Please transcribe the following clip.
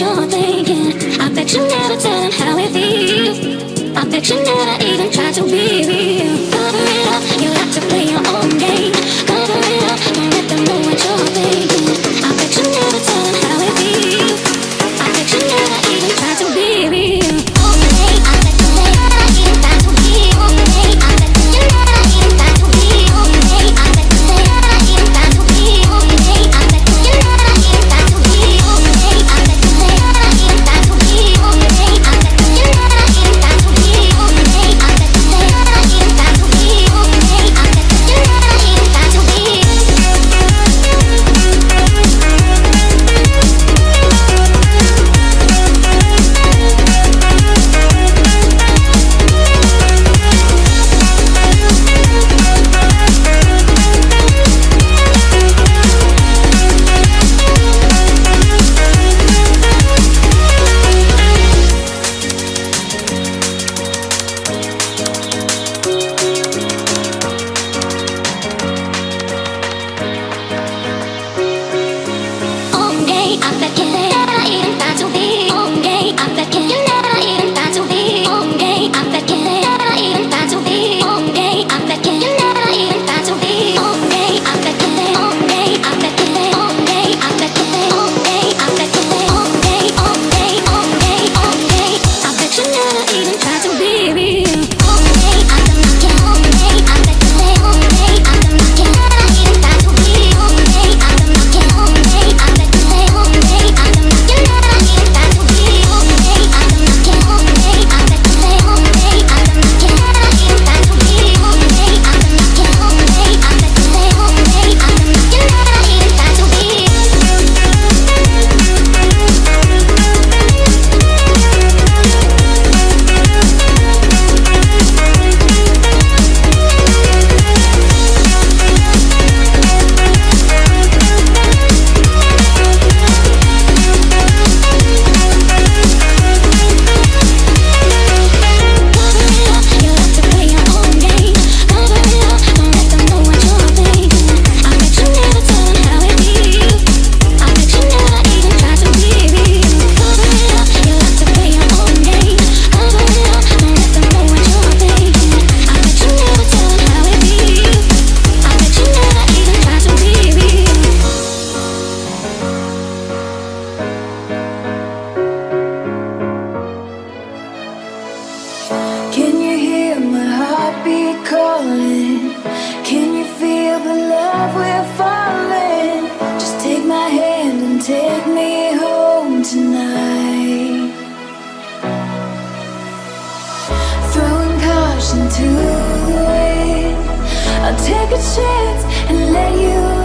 what you're thinking. I bet you never tell him how it feels. I bet you never even try to be real. Cover it up, you like to play your own game. Cover it up, don't let them know what you're thinking. I bet you never tell him how it feels. I bet you never even try to be real. I bet you never even try to be okay. I bet you never even try to be okay. I bet you never even try to be okay. I bet you never even try to be okay. I bet you never even try to be okay. I bet you never even try to be okay. I bet you never even try to be okay. I bet you never even try to be. Can you hear my heartbeat calling? Can you feel the love we're falling? Just take my hand and take me home tonight. Throwing caution to the wind, I'll take a chance and let you